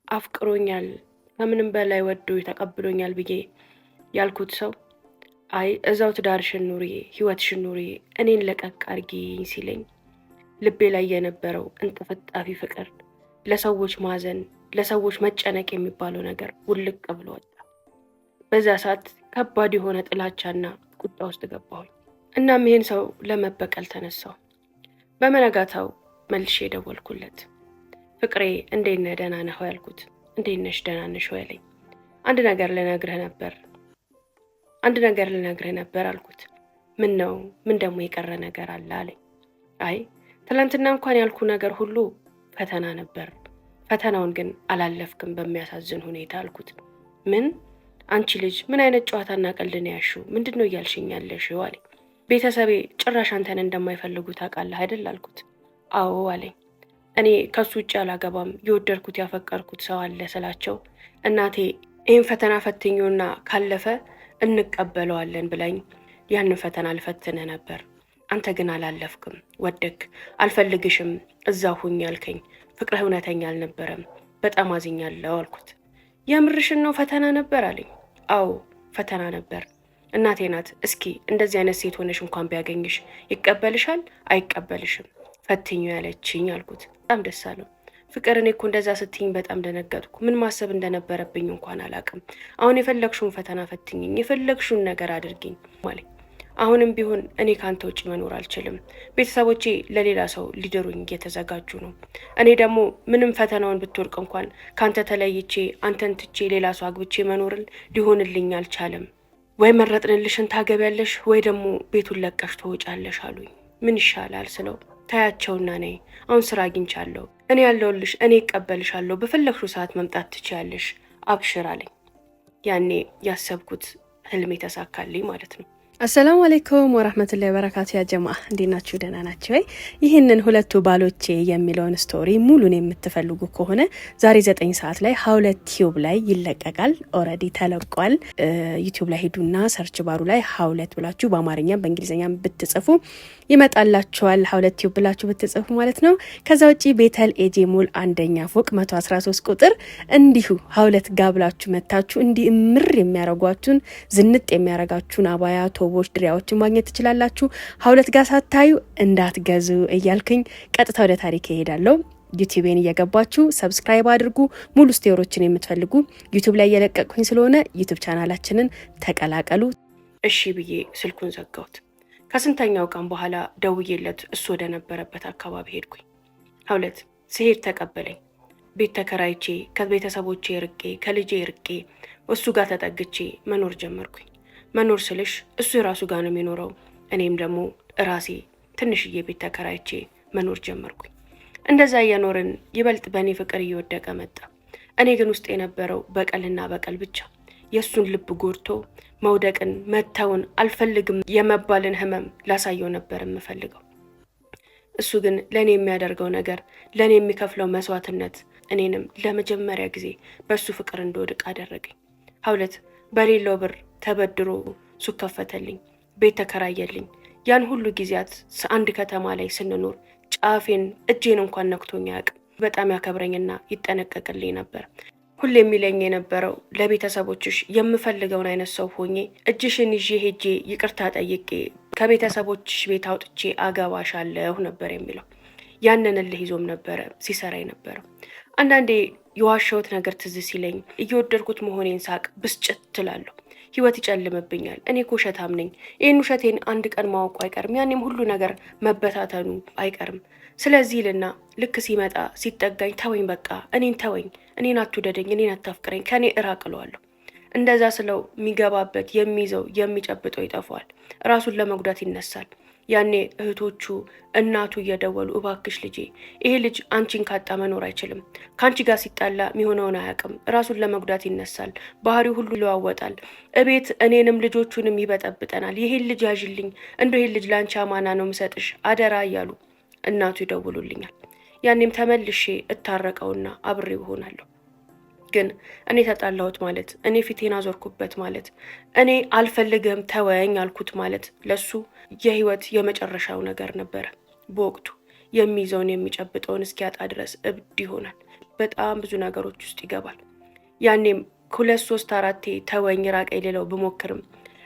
አፍቅሮኛል ከምንም በላይ ወዶ ተቀብሎኛል ብዬ ያልኩት ሰው አይ እዛው ትዳርሽን ኑሪ ህይወትሽን ኑሪ እኔን ለቀቅ አርጊኝ ሲለኝ ልቤ ላይ የነበረው እንጥፍጣፊ ፍቅር ለሰዎች ማዘን ለሰዎች መጨነቅ የሚባለው ነገር ውልቅ ብሎ ወጣ። በዛ ሰዓት ከባድ የሆነ ጥላቻና ቁጣ ውስጥ ገባሁኝ። እናም ይሄን ሰው ለመበቀል ተነሳው። በመነጋታው መልሼ ደወልኩለት። ፍቅሬ እንዴት ነህ ደህና ነህ ያልኩት። እንዴት ነሽ ደህና ነሽ ያለኝ። አንድ ነገር ልነግርህ ነበር አልኩት። ምን ነው ምን ደግሞ የቀረ ነገር አለ አለኝ። አይ ትላንትና እንኳን ያልኩ ነገር ሁሉ ፈተና ነበር፣ ፈተናውን ግን አላለፍክም በሚያሳዝን ሁኔታ አልኩት። ምን አንቺ ልጅ ምን አይነት ጨዋታና ቀልድ ነው ያልሽው? ምንድነው እያልሽኝ ያለሽው አለኝ። ቤተሰቤ ጭራሽ አንተን እንደማይፈልጉ ታውቃለህ አይደል አልኩት። አዎ አለኝ። እኔ ከሱ ውጭ አላገባም የወደድኩት ያፈቀርኩት ሰው አለ ስላቸው እናቴ ይህን ፈተና ፈትኞና ካለፈ እንቀበለዋለን ብላኝ ያንን ፈተና ልፈትነ ነበር። አንተ ግን አላለፍክም፣ ወደክ አልፈልግሽም እዛው ሁኝ ያልከኝ ፍቅርህ እውነተኛ አልነበረም። በጣም አዝኛለሁ አልኩት። የምርሽን ነው ፈተና ነበር አለኝ። አዎ ፈተና ነበር። እናቴ ናት እስኪ እንደዚህ አይነት ሴት ሆነሽ እንኳን ቢያገኝሽ ይቀበልሻል አይቀበልሽም ፈትኙ ያለችኝ አልኩት። በጣም ደስ አለው። ፍቅር እኔ እኮ እንደዛ ስትይኝ በጣም ደነገጥኩ። ምን ማሰብ እንደነበረብኝ እንኳን አላቅም። አሁን የፈለግሽውን ፈተና ፈትኝኝ፣ የፈለግሽውን ነገር አድርጊኝ ማለት አሁንም ቢሆን እኔ ካንተ ውጭ መኖር አልችልም። ቤተሰቦቼ ለሌላ ሰው ሊድሩኝ እየተዘጋጁ ነው። እኔ ደግሞ ምንም ፈተናውን ብትወርቅ እንኳን ካንተ ተለይቼ አንተን ትቼ ሌላ ሰው አግብቼ መኖርን ሊሆንልኝ አልቻለም። ወይ መረጥንልሽን ታገቢያለሽ ወይ ደግሞ ቤቱን ለቀሽ ትወጫለሽ አሉኝ። ምን ይሻላል ስለው ታያቸውና ነይ አሁን ስራ አግኝቻለሁ፣ እኔ ያለሁልሽ፣ እኔ እቀበልሻለሁ፣ በፈለግሽው ሰዓት መምጣት ትችያለሽ፣ አብሽር አለኝ። ያኔ ያሰብኩት ህልሜ ተሳካልኝ ማለት ነው። አሰላሙ አለይኩም ወራህመቱላሂ ወበረካቱ። ያ ጀማዓ እንዴት ናችሁ? ደህና ናችሁ ወይ? ይህንን ሁለቱ ባሎቼ የሚለውን ስቶሪ ሙሉን የምትፈልጉ ከሆነ ዛሬ 9 ሰዓት ላይ ሀውለት ቲዩብ ላይ ይለቀቃል። ኦሬዲ ተለቋል። ዩቲዩብ ላይ ሄዱና ሰርች ባሩ ላይ ሀውለት ብላችሁ በአማርኛም በእንግሊዝኛም ብትጽፉ ይመጣላችኋል። ሀውለት ቲዩብ ብላችሁ ብትጽፉ ማለት ነው። ከዛ ውጪ ቤተል ኤጄ ሞል አንደኛ ፎቅ 113 ቁጥር እንዲሁ ሀውለት ጋር ብላችሁ መታችሁ እንዲህ ምር የሚያረጓችሁን ዝንጥ የሚያረጋችሁን አባያ ቶቦች ድሪያዎችን ማግኘት ትችላላችሁ። ሀውለት ጋር ሳታዩ እንዳትገዙ እያልኩኝ ቀጥታ ወደ ታሪክ እሄዳለሁ። ዩቲዩብን እየገባችሁ ሰብስክራይብ አድርጉ። ሙሉ ስቶሪዎችን የምትፈልጉ ዩቲዩብ ላይ እየለቀቅኩኝ ስለሆነ ዩቲዩብ ቻናላችንን ተቀላቀሉ። እሺ ብዬ ስልኩን ዘጋሁት። ከስንተኛው ቀን በኋላ ደውዬለት እሱ ወደ ነበረበት አካባቢ ሄድኩኝ። ሀውለት ሲሄድ ተቀበለኝ። ቤት ተከራይቼ ከቤተሰቦቼ ርቄ ከልጄ ርቄ እሱ ጋር ተጠግቼ መኖር ጀመርኩኝ። መኖር ስልሽ እሱ የራሱ ጋር ነው የሚኖረው፣ እኔም ደግሞ ራሴ ትንሽዬ ቤት ተከራይቼ መኖር ጀመርኩኝ። እንደዛ እየኖርን ይበልጥ በእኔ ፍቅር እየወደቀ መጣ። እኔ ግን ውስጥ የነበረው በቀልና በቀል ብቻ የእሱን ልብ ጎድቶ መውደቅን መተውን አልፈልግም የመባልን ህመም ላሳየው ነበር የምፈልገው። እሱ ግን ለእኔ የሚያደርገው ነገር ለእኔ የሚከፍለው መስዋዕትነት እኔንም ለመጀመሪያ ጊዜ በእሱ ፍቅር እንደወድቅ አደረገኝ። ሀውለት በሌለው ብር ተበድሮ ሱቅ ከፈተልኝ፣ ቤት ተከራየልኝ። ያን ሁሉ ጊዜያት አንድ ከተማ ላይ ስንኖር ጫፌን እጄን እንኳን ነክቶኝ አያውቅም። በጣም ያከብረኝና ይጠነቀቅልኝ ነበር። ሁሌ የሚለኝ የነበረው ለቤተሰቦችሽ የምፈልገውን አይነት ሰው ሆኜ እጅሽን ይዤ ሄጄ ይቅርታ ጠይቄ ከቤተሰቦችሽ ቤት አውጥቼ አገባሻለሁ ነበር የሚለው። ያንን እልህ ይዞም ነበረ ሲሰራ የነበረው። አንዳንዴ የዋሸሁት ነገር ትዝ ሲለኝ እየወደድኩት መሆኔን ሳቅ ብስጭት ትላለሁ። ህይወት ይጨልምብኛል። እኔ እኮ ውሸታም ነኝ። ይህን ውሸቴን አንድ ቀን ማወቁ አይቀርም። ያኔም ሁሉ ነገር መበታተኑ አይቀርም። ስለዚህ ልና ልክ ሲመጣ ሲጠጋኝ ተወኝ፣ በቃ እኔን ተወኝ፣ እኔን አትውደደኝ፣ እኔን አታፍቅረኝ፣ ከኔ እራቅ እለዋለሁ። እንደዛ ስለው የሚገባበት የሚይዘው የሚጨብጠው ይጠፋዋል። ራሱን ለመጉዳት ይነሳል። ያኔ እህቶቹ እናቱ እየደወሉ እባክሽ ልጄ፣ ይሄ ልጅ አንቺን ካጣ መኖር አይችልም፣ ከአንቺ ጋር ሲጣላ የሚሆነውን አያውቅም፣ ራሱን ለመጉዳት ይነሳል፣ ባህሪው ሁሉ ይለዋወጣል፣ እቤት እኔንም ልጆቹንም ይበጠብጠናል፣ ይሄን ልጅ ያዥልኝ፣ እንደው ይሄን ልጅ ለአንቺ አማና ነው ምሰጥሽ አደራ እያሉ እናቱ ይደውሉልኛል። ያኔም ተመልሼ እታረቀውና አብሬው እሆናለሁ። ግን እኔ ተጣላሁት ማለት እኔ ፊቴን አዞርኩበት ማለት እኔ አልፈልግም ተወኝ አልኩት ማለት ለሱ የህይወት የመጨረሻው ነገር ነበረ። በወቅቱ የሚይዘውን የሚጨብጠውን እስኪያጣ ድረስ እብድ ይሆናል። በጣም ብዙ ነገሮች ውስጥ ይገባል። ያኔም 2 3 4 ተወኝ ራቀኝ ልለው ብሞክርም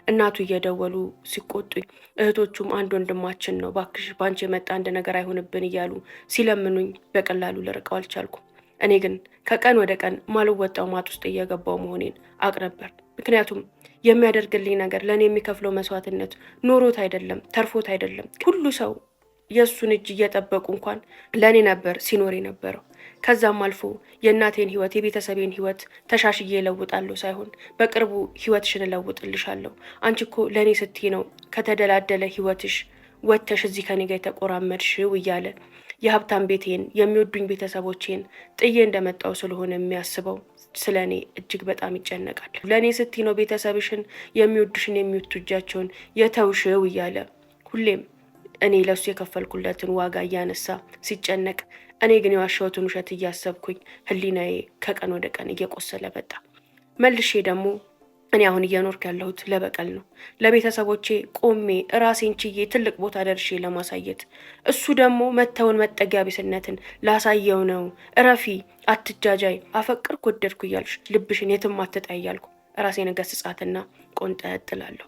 እናቱ እየደወሉ ሲቆጡኝ፣ እህቶቹም አንድ ወንድማችን ነው ባክሽ ባንቺ የመጣ አንድ ነገር አይሆንብን እያሉ ሲለምኑኝ በቀላሉ ልርቀው አልቻልኩም። እኔ ግን ከቀን ወደ ቀን ማልወጣው ማጥ ውስጥ እየገባው መሆኔን አውቅ ነበር። ምክንያቱም የሚያደርግልኝ ነገር ለእኔ የሚከፍለው መስዋዕትነት ኖሮት አይደለም ተርፎት አይደለም። ሁሉ ሰው የእሱን እጅ እየጠበቁ እንኳን ለእኔ ነበር ሲኖር የነበረው። ከዛም አልፎ የእናቴን ህይወት የቤተሰቤን ህይወት ተሻሽዬ እለውጣለሁ ሳይሆን በቅርቡ ህይወትሽን እለውጥልሻለሁ፣ አንቺ እኮ ለእኔ ስትይ ነው ከተደላደለ ህይወትሽ ወጥተሽ እዚህ ከኔ ጋር የተቆራመድሽው እያለ የሀብታም ቤቴን የሚወዱኝ ቤተሰቦቼን ጥዬ እንደመጣው ስለሆነ የሚያስበው ስለ እኔ እጅግ በጣም ይጨነቃል። ለእኔ ስትይ ነው ቤተሰብሽን የሚወዱሽን የሚወቱጃቸውን የተውሽው እያለ ሁሌም እኔ ለሱ የከፈልኩለትን ዋጋ እያነሳ ሲጨነቅ፣ እኔ ግን የዋሻሁትን ውሸት እያሰብኩኝ ህሊናዬ ከቀን ወደ ቀን እየቆሰለ መጣ። መልሼ ደግሞ እኔ አሁን እየኖርኩ ያለሁት ለበቀል ነው። ለቤተሰቦቼ ቆሜ ራሴን ችዬ ትልቅ ቦታ ደርሼ ለማሳየት፣ እሱ ደግሞ መተውን መጠጊያ ቢስነትን ላሳየው ነው። እረፊ፣ አትጃጃይ፣ አፈቅርኩ ወደድኩ እያልሽ ልብሽን የትም አትጣይ እያልኩ ራሴን ገስጻትና ቆንጠጥ እላለሁ።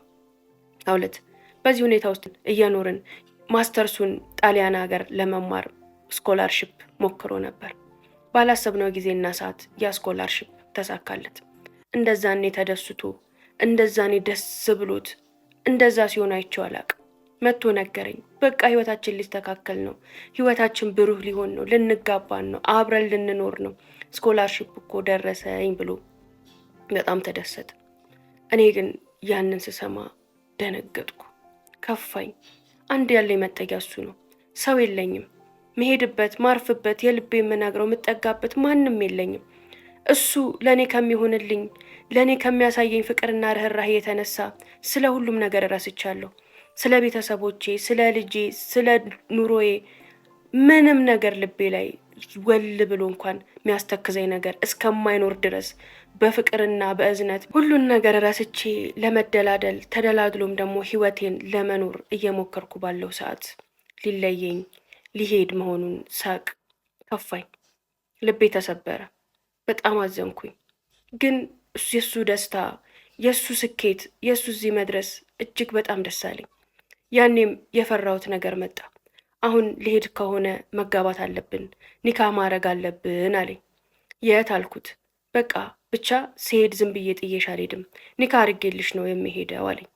አውለት በዚህ ሁኔታ ውስጥ እየኖርን ማስተርሱን ጣሊያን ሀገር ለመማር ስኮላርሺፕ ሞክሮ ነበር። ባላሰብነው ጊዜና ሰዓት ያ ስኮላርሺፕ ተሳካለት። እንደዛኔ ተደስቶ እንደዛኔ ደስ ብሎት እንደዛ ሲሆን አይቼው አላቅም። መጥቶ ነገረኝ። በቃ ህይወታችን ሊስተካከል ነው፣ ህይወታችን ብሩህ ሊሆን ነው፣ ልንጋባን ነው፣ አብረን ልንኖር ነው፣ ስኮላርሺፕ እኮ ደረሰኝ ብሎ በጣም ተደሰተ። እኔ ግን ያንን ስሰማ ደነገጥኩ፣ ከፋኝ። አንድ ያለኝ መጠጊያ እሱ ነው። ሰው የለኝም፣ መሄድበት፣ ማርፍበት፣ የልቤ የምናግረው የምጠጋበት ማንም የለኝም። እሱ ለእኔ ከሚሆንልኝ ለእኔ ከሚያሳየኝ ፍቅርና ርኅራኄ የተነሳ ስለ ሁሉም ነገር እረስቻለሁ። ስለ ቤተሰቦቼ፣ ስለ ልጄ፣ ስለ ኑሮዬ ምንም ነገር ልቤ ላይ ወል ብሎ እንኳን የሚያስተክዘኝ ነገር እስከማይኖር ድረስ በፍቅርና በእዝነት ሁሉን ነገር ረስቼ ለመደላደል ተደላድሎም ደግሞ ህይወቴን ለመኖር እየሞከርኩ ባለው ሰዓት ሊለየኝ ሊሄድ መሆኑን ሳቅ፣ ከፋኝ፣ ልቤ ተሰበረ። በጣም አዘንኩኝ። ግን የሱ ደስታ፣ የሱ ስኬት፣ የሱ እዚህ መድረስ እጅግ በጣም ደስ አለኝ። ያኔም የፈራሁት ነገር መጣ። አሁን ሊሄድ ከሆነ መጋባት አለብን፣ ኒካ ማድረግ አለብን አለኝ። የት አልኩት። በቃ ብቻ ሲሄድ ዝም ብዬ ጥዬሽ አልሄድም፣ ኒካ አድርጌልሽ ነው የሚሄደው አለኝ።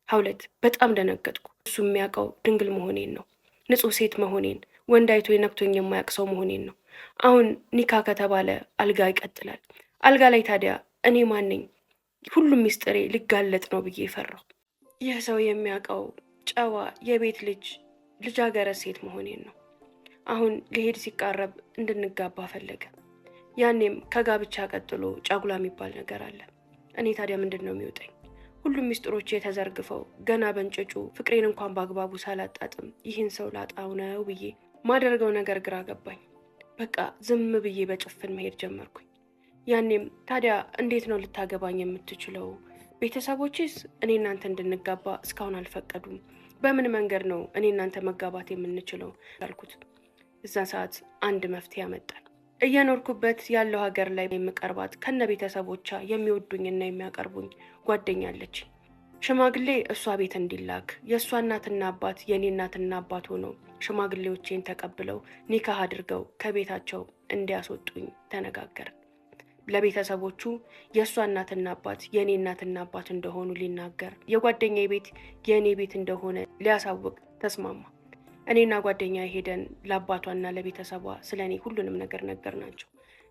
ሀውለት በጣም ደነገጥኩ። እሱ የሚያውቀው ድንግል መሆኔን ነው፣ ንጹሕ ሴት መሆኔን፣ ወንድ አይቶ የነክቶኝ የማያውቅ ሰው መሆኔን ነው። አሁን ኒካ ከተባለ አልጋ ይቀጥላል። አልጋ ላይ ታዲያ እኔ ማነኝ? ሁሉም ሚስጥሬ ሊጋለጥ ነው ብዬ ፈራሁ። ይህ ሰው የሚያውቀው ጨዋ የቤት ልጃገረድ ሴት መሆኔን ነው። አሁን ሊሄድ ሲቃረብ እንድንጋባ ፈለገ። ያኔም ከጋብቻ ቀጥሎ ጫጉላ የሚባል ነገር አለ። እኔ ታዲያ ምንድን ነው የሚውጠኝ? ሁሉም ሚስጥሮቼ ተዘርግፈው ገና በእንጭጩ ፍቅሬን እንኳን በአግባቡ ሳላጣጥም ይህን ሰው ላጣው ነው ብዬ ማደርገው ነገር ግራ ገባኝ። በቃ ዝም ብዬ በጭፍን መሄድ ጀመርኩኝ። ያኔም ታዲያ እንዴት ነው ልታገባኝ የምትችለው? ቤተሰቦችስ እኔ እናንተ እንድንጋባ እስካሁን አልፈቀዱም። በምን መንገድ ነው እኔ እናንተ መጋባት የምንችለው አልኩት። እዛ ሰዓት አንድ መፍትሄ ያመጣል። እየኖርኩበት ያለው ሀገር ላይ የምቀርባት ከነ ቤተሰቦቿ የሚወዱኝና የሚያቀርቡኝ ጓደኛለች። ሽማግሌ እሷ ቤት እንዲላክ የእሷ እናትና አባት የኔ እናትና አባት ሆነው ሽማግሌዎቼን ተቀብለው ኒካህ አድርገው ከቤታቸው እንዲያስወጡኝ ተነጋገርን። ለቤተሰቦቹ የእሷ እናትና አባት የኔ እናትና አባት እንደሆኑ ሊናገር፣ የጓደኛዬ ቤት የእኔ ቤት እንደሆነ ሊያሳውቅ ተስማማ። እኔና ጓደኛ ሄደን ለአባቷና ለቤተሰቧ ስለ እኔ ሁሉንም ነገር ነገር ናቸው።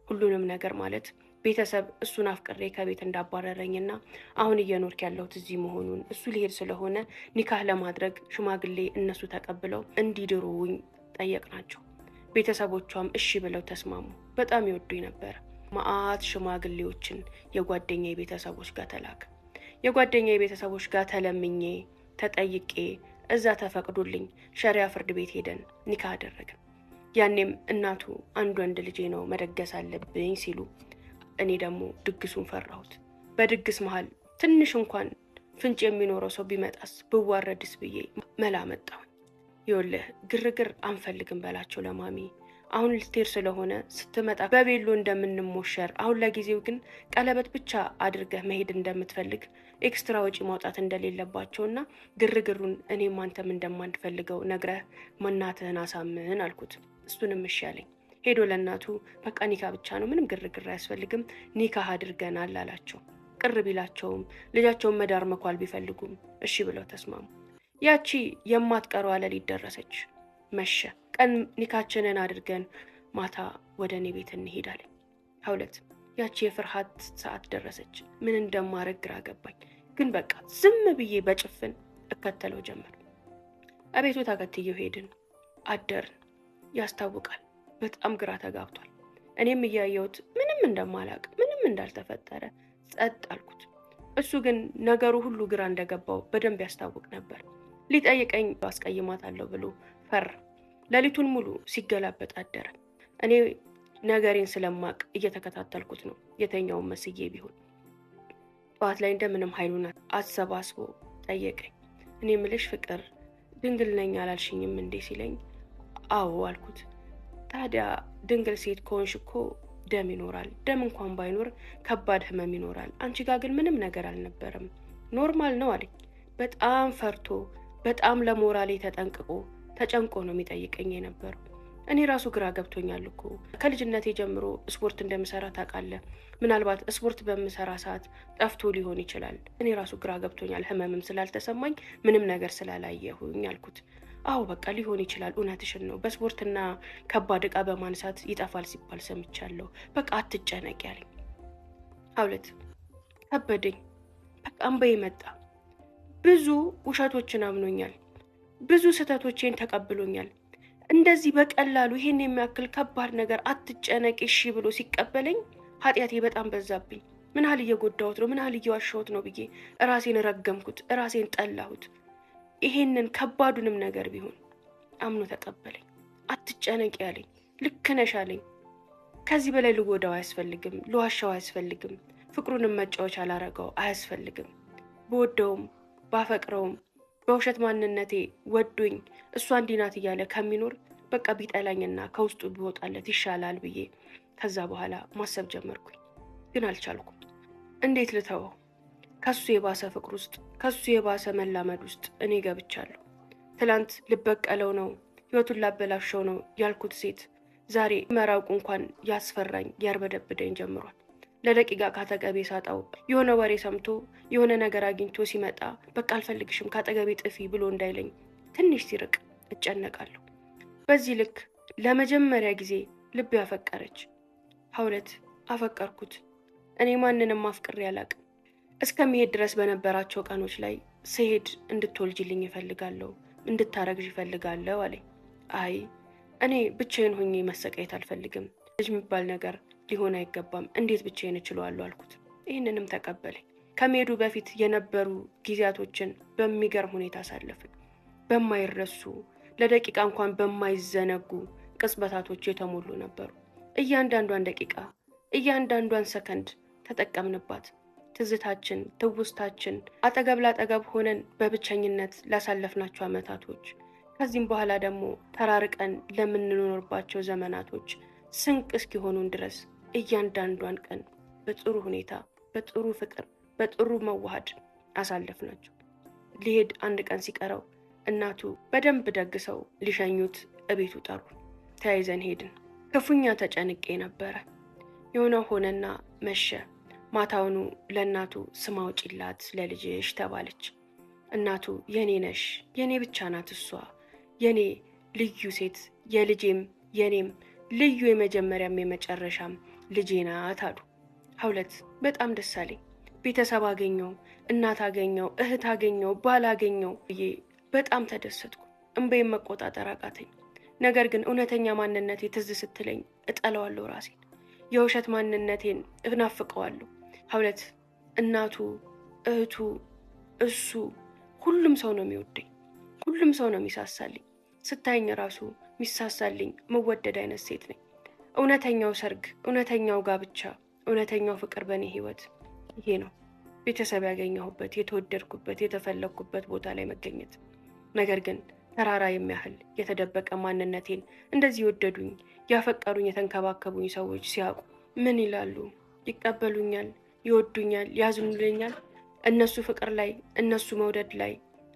ሁሉንም ነገር ማለት ቤተሰብ እሱን አፍቅሬ ከቤት እንዳባረረኝና አሁን እየኖርክ ያለሁት እዚህ መሆኑን እሱ ሊሄድ ስለሆነ ኒካህ ለማድረግ ሽማግሌ እነሱ ተቀብለው እንዲድሩኝ ጠየቅናቸው። ቤተሰቦቿም እሺ ብለው ተስማሙ። በጣም ይወዱኝ ነበር። ማአት ሽማግሌዎችን የጓደኛዬ ቤተሰቦች ጋር ተላከ። የጓደኛዬ ቤተሰቦች ጋር ተለምኜ ተጠይቄ እዛ ተፈቅዶልኝ ሸሪያ ፍርድ ቤት ሄደን ኒካ አደረግን። ያኔም እናቱ አንድ ወንድ ልጄ ነው መደገስ አለብኝ ሲሉ እኔ ደግሞ ድግሱን ፈራሁት። በድግስ መሃል ትንሽ እንኳን ፍንጭ የሚኖረው ሰው ቢመጣስ ብዋረድስ ብዬ መላ መጣሁኝ። ይኸውልህ ግርግር አንፈልግም በላቸው ለማሚ፣ አሁን ልትሄድ ስለሆነ ስትመጣ በቤሎ እንደምንሞሸር፣ አሁን ለጊዜው ግን ቀለበት ብቻ አድርገህ መሄድ እንደምትፈልግ ኤክስትራ ወጪ ማውጣት እንደሌለባቸውና ግርግሩን እኔም አንተም እንደማንፈልገው ነግረህ እናትህን አሳምን አልኩት። እሱንም እሺ አለኝ። ሄዶ ለእናቱ በቃ ኒካ ብቻ ነው፣ ምንም ግርግር አያስፈልግም፣ ኒካህ አድርገናል አላቸው። ቅር ቢላቸውም ልጃቸውን መዳር መኳል ቢፈልጉም እሺ ብለው ተስማሙ። ያቺ የማትቀረው ሌሊት ደረሰች። መሸ። ቀን ኒካችንን አድርገን ማታ ወደ እኔ ቤት እንሄዳለን። 2 ያቺ የፍርሃት ሰዓት ደረሰች። ምን እንደማረግ ግራ ገባኝ። ግን በቃ ዝም ብዬ በጭፍን እከተለው ጀመር። አቤቱ ተከትየው ሄድን፣ አደርን። ያስታውቃል፣ በጣም ግራ ተጋብቷል። እኔም እያየሁት ምንም እንደማላቅ ምንም እንዳልተፈጠረ ጸጥ አልኩት። እሱ ግን ነገሩ ሁሉ ግራ እንደገባው በደንብ ያስታውቅ ነበር። ሊጠይቀኝ አስቀይማታለሁ ብሎ ፈራ። ሌሊቱን ሙሉ ሲገላበጥ አደረ። እኔ ነገሬን ስለማቅ እየተከታተልኩት ነው፣ የተኛውን መስዬ ቢሆን። ጠዋት ላይ እንደምንም ኃይሉን አሰባስቦ ጠየቀኝ። እኔ ምልሽ ፍቅር ድንግል ነኝ አላልሽኝም እንዴ ሲለኝ አዎ አልኩት። ታዲያ ድንግል ሴት ከሆንሽ እኮ ደም ይኖራል፣ ደም እንኳን ባይኖር ከባድ ህመም ይኖራል። አንቺ ጋር ግን ምንም ነገር አልነበረም፣ ኖርማል ነው አለኝ። በጣም ፈርቶ በጣም ለሞራሌ ተጠንቅቆ ተጨንቆ ነው የሚጠይቀኝ የነበረው። እኔ ራሱ ግራ ገብቶኛል እኮ ከልጅነቴ ጀምሮ ስፖርት እንደምሰራ ታውቃለህ። ምናልባት ስፖርት በምሰራ ሰዓት ጠፍቶ ሊሆን ይችላል። እኔ ራሱ ግራ ገብቶኛል፣ ህመምም ስላልተሰማኝ ምንም ነገር ስላላየሁኝ አልኩት። አዎ በቃ ሊሆን ይችላል፣ እውነትሽን ነው። በስፖርትና ከባድ ዕቃ በማንሳት ይጠፋል ሲባል ሰምቻለሁ። በቃ አትጨነቂ ያለኝ። 2 ከበደኝ። በቃ እንባዬ መጣ። ብዙ ውሸቶችን አምኖኛል፣ ብዙ ስህተቶቼን ተቀብሎኛል። እንደዚህ በቀላሉ ይሄን የሚያክል ከባድ ነገር አትጨነቂ እሺ ብሎ ሲቀበለኝ ኃጢአቴ በጣም በዛብኝ። ምን ያህል እየጎዳሁት ነው፣ ምን ያህል እየዋሸሁት ነው ብዬ ራሴን ረገምኩት፣ ራሴን ጠላሁት። ይሄንን ከባዱንም ነገር ቢሆን አምኖ ተቀበለኝ። አትጨነቂ ያለኝ፣ ልክ ነሽ አለኝ። ከዚህ በላይ ልጎዳው አያስፈልግም፣ ልዋሻው አያስፈልግም፣ ፍቅሩንም መጫወቻ ላረገው አያስፈልግም። በወደውም ባፈቅረውም በውሸት ማንነቴ ወዶኝ እሷ እንዲህ ናት እያለ ከሚኖር በቃ ቢጠላኝና ከውስጡ ቢወጣለት ይሻላል ብዬ ከዛ በኋላ ማሰብ ጀመርኩኝ። ግን አልቻልኩም። እንዴት ልተወው? ከሱ የባሰ ፍቅር ውስጥ ከሱ የባሰ መላመድ ውስጥ እኔ ገብቻለሁ። ትላንት ልበቀለው ነው ህይወቱን ላበላሸው ነው ያልኩት ሴት ዛሬ መራቁ እንኳን ያስፈራኝ ያርበደብደኝ ጀምሯል። ለደቂቃ ካጠገቤ ሳጣው የሆነ ወሬ ሰምቶ የሆነ ነገር አግኝቶ ሲመጣ በቃ አልፈልግሽም ካጠገቤ ጥፊ ብሎ እንዳይለኝ ትንሽ ሲርቅ እጨነቃለሁ። በዚህ ልክ ለመጀመሪያ ጊዜ ልብ ያፈቀረች 2 አፈቀርኩት። እኔ ማንንም አፍቅሬ አላቅም። እስከሚሄድ ድረስ በነበራቸው ቀኖች ላይ ስሄድ እንድትወልጅልኝ ይፈልጋለሁ፣ እንድታረግዥ ይፈልጋለሁ አለኝ። አይ እኔ ብቻዬን ሆኜ መሰቃየት አልፈልግም፣ ልጅ የሚባል ነገር ሊሆን አይገባም፣ እንዴት ብቻዬን እችለዋለሁ አልኩት። ይህንንም ተቀበለኝ። ከመሄዱ በፊት የነበሩ ጊዜያቶችን በሚገርም ሁኔታ አሳለፍን። በማይረሱ ለደቂቃ እንኳን በማይዘነጉ ቅጽበታቶች የተሞሉ ነበሩ። እያንዳንዷን ደቂቃ እያንዳንዷን ሰከንድ ተጠቀምንባት። ትዝታችን፣ ትውስታችን፣ አጠገብ ላጠገብ ሆነን በብቸኝነት ላሳለፍናቸው ዓመታቶች፣ ከዚህም በኋላ ደግሞ ተራርቀን ለምንኖርባቸው ዘመናቶች ስንቅ እስኪሆኑን ድረስ እያንዳንዷን ቀን በጥሩ ሁኔታ፣ በጥሩ ፍቅር፣ በጥሩ መዋሃድ አሳለፍናቸው። ሊሄድ አንድ ቀን ሲቀረው እናቱ በደንብ ደግሰው ሊሸኙት እቤቱ ጠሩ። ተያይዘን ሄድን። ክፉኛ ተጨንቄ ነበረ። የሆነ ሆነና መሸ። ማታውኑ ለእናቱ ስም አውጪላት ለልጅሽ ተባለች። እናቱ የኔ ነሽ፣ የኔ ብቻ ናት እሷ፣ የኔ ልዩ ሴት፣ የልጄም የኔም ልዩ የመጀመሪያም የመጨረሻም ልጄ ናት አሉ። 2 በጣም ደስ አለኝ። ቤተሰብ አገኘው፣ እናት አገኘው፣ እህት አገኘው፣ ባል አገኘው ብዬ በጣም ተደሰትኩ። እንባዬን መቆጣጠር አቃተኝ። ነገር ግን እውነተኛ ማንነቴ ትዝ ስትለኝ እጠላዋለሁ ራሴን። የውሸት ማንነቴን እናፍቀዋለሁ። 2 እናቱ፣ እህቱ፣ እሱ፣ ሁሉም ሰው ነው የሚወደኝ፣ ሁሉም ሰው ነው የሚሳሳልኝ። ስታየኝ ራሱ ሚሳሳልኝ መወደድ አይነት ሴት ነኝ። እውነተኛው ሰርግ፣ እውነተኛው ጋብቻ፣ እውነተኛው ፍቅር በእኔ ህይወት ይሄ ነው። ቤተሰብ ያገኘሁበት፣ የተወደድኩበት፣ የተፈለግኩበት ቦታ ላይ መገኘት። ነገር ግን ተራራ የሚያህል የተደበቀ ማንነቴን እንደዚህ ወደዱኝ፣ ያፈቀሩኝ፣ የተንከባከቡኝ ሰዎች ሲያውቁ ምን ይላሉ? ይቀበሉኛል? ይወዱኛል? ያዝኑልኛል? እነሱ ፍቅር ላይ፣ እነሱ መውደድ ላይ፣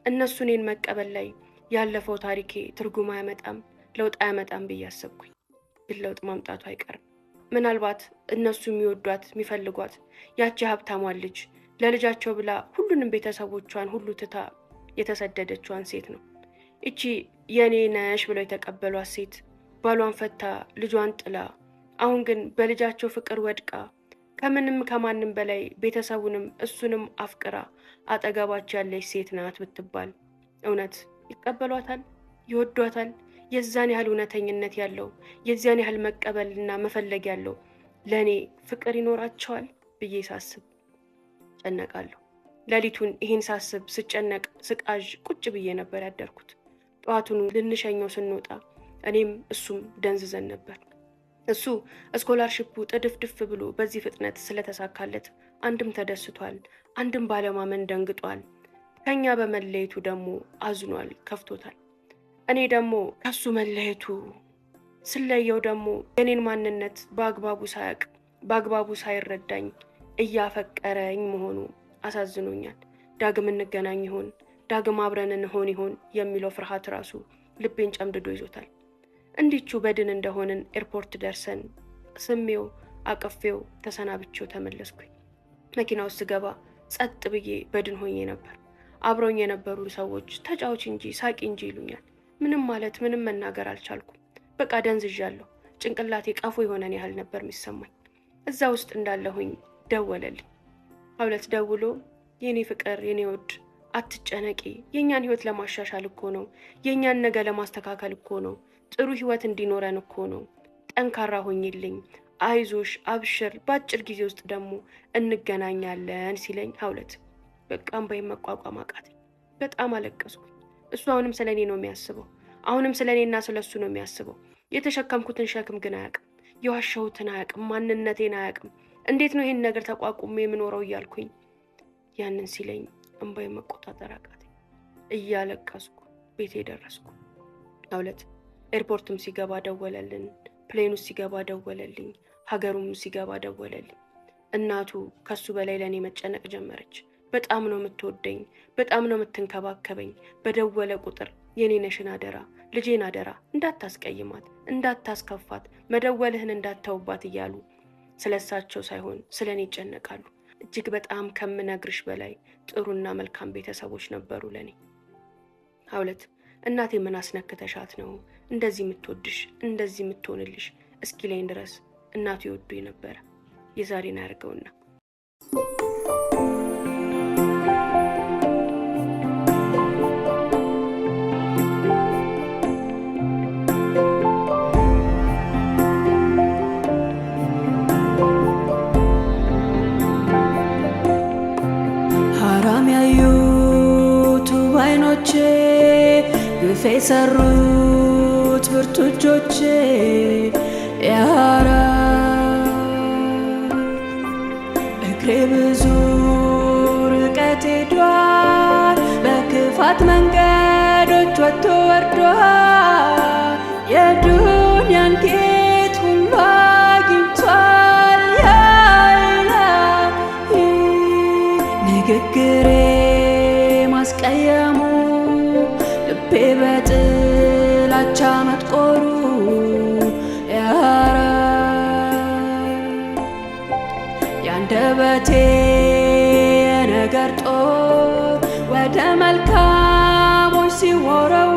እነሱ እኔን መቀበል ላይ ያለፈው ታሪኬ ትርጉም አያመጣም፣ ለውጥ አያመጣም ብዬ አሰብኩኝ። ግን ለውጥ ማምጣቱ አይቀርም። ምናልባት እነሱ የሚወዷት የሚፈልጓት ያቺ ሀብታሟን ልጅ ለልጃቸው ብላ ሁሉንም ቤተሰቦቿን ሁሉ ትታ የተሰደደችዋን ሴት ነው። እቺ የኔ ነሽ ብለው የተቀበሏት ሴት ባሏን ፈታ ልጇን ጥላ አሁን ግን በልጃቸው ፍቅር ወድቃ ከምንም ከማንም በላይ ቤተሰቡንም እሱንም አፍቅራ አጠገባቸው ያለች ሴት ናት ብትባል እውነት ይቀበሏታል? ይወዷታል? የዛን ያህል እውነተኝነት ያለው የዚያን ያህል መቀበልና መፈለግ ያለው ለእኔ ፍቅር ይኖራቸዋል ብዬ ሳስብ ጨነቃለሁ። ሌሊቱን ይህን ሳስብ ስጨነቅ ስቃዥ ቁጭ ብዬ ነበር ያደርኩት። ጠዋቱን ልንሸኘው ስንወጣ እኔም እሱም ደንዝዘን ነበር። እሱ ስኮላርሺፑ ጥድፍድፍ ብሎ በዚህ ፍጥነት ስለተሳካለት አንድም ተደስቷል፣ አንድም ባለማመን ደንግጧል። ከኛ በመለየቱ ደግሞ አዝኗል፣ ከፍቶታል። እኔ ደግሞ ከሱ መለየቱ ስለየው ደግሞ የኔን ማንነት በአግባቡ ሳያውቅ በአግባቡ ሳይረዳኝ እያፈቀረኝ መሆኑ አሳዝኖኛል። ዳግም እንገናኝ ይሆን? ዳግም አብረን እንሆን ይሆን የሚለው ፍርሃት ራሱ ልቤን ጨምድዶ ይዞታል። እንዲቹ በድን እንደሆንን ኤርፖርት ደርሰን ስሜው አቀፌው ተሰናብቼው ተመለስኩኝ። መኪና ውስጥ ገባ ጸጥ ብዬ በድን ሆኜ ነበር። አብረውኝ የነበሩ ሰዎች ተጫዎች እንጂ ሳቂ እንጂ ይሉኛል። ምንም ማለት ምንም መናገር አልቻልኩም። በቃ ደንዝዣለሁ። ጭንቅላቴ ቀፎ የሆነን ያህል ነበር የሚሰማኝ። እዛ ውስጥ እንዳለሁኝ ደወለልኝ። ሀውለት ደውሎ የኔ ፍቅር የኔ ውድ አትጨነቂ፣ የኛን ህይወት ለማሻሻል እኮ ነው፣ የኛን ነገ ለማስተካከል እኮ ነው፣ ጥሩ ህይወት እንዲኖረን እኮ ነው፣ ጠንካራ ሆኝልኝ፣ አይዞሽ፣ አብሽር፣ በአጭር ጊዜ ውስጥ ደግሞ እንገናኛለን ሲለኝ ሀውለት በቃ እምባዬን መቋቋም አቃተኝ። በጣም አለቀስኩኝ። እሱ አሁንም ስለኔ ነው የሚያስበው፣ አሁንም ስለኔና ስለሱ ነው የሚያስበው። የተሸከምኩትን ሸክም ግን አያውቅም፣ የዋሸሁትን አያውቅም፣ ማንነቴን አያውቅም። እንዴት ነው ይህን ነገር ተቋቁሜ የምኖረው እያልኩኝ ያንን ሲለኝ እምባዬን መቆጣጠር አቃተኝ። እያለቀስኩ ቤቴ ደረስኩ። ሀውለት ኤርፖርትም ሲገባ ደወለልን፣ ፕሌኑ ሲገባ ደወለልኝ፣ ሀገሩም ሲገባ ደወለልኝ። እናቱ ከሱ በላይ ለእኔ መጨነቅ ጀመረች። በጣም ነው የምትወደኝ፣ በጣም ነው የምትንከባከበኝ። በደወለ ቁጥር የኔ ነሽን አደራ፣ ልጄን አደራ፣ እንዳታስቀይማት፣ እንዳታስከፋት፣ መደወልህን እንዳታውባት እያሉ ስለሳቸው ሳይሆን ስለኔ ይጨነቃሉ። እጅግ በጣም ከምነግርሽ በላይ ጥሩና መልካም ቤተሰቦች ነበሩ ለኔ። ሀውለት እናቴ ምን አስነክተሻት ነው እንደዚህ የምትወድሽ እንደዚህ የምትሆንልሽ እስኪለኝ ድረስ እናቱ ይወዱኝ ነበረ። የዛሬን አያርገውና ግፍ የሰሩት ብርቱ እጆቼ ያራ እግሬ ብዙ ርቀት ሄዷል፣ በክፋት መንገዶች ወጥቶ ወርዷል። የዱንያን ጌጥ ሁሉ አግኝቷል። ንግግሬ ማስቀየሙ ልቤ በጥላቻ መጥቆሩ ያራ ያንደበቴ የነገር ጦር ወደ መልካሞች ሲወረው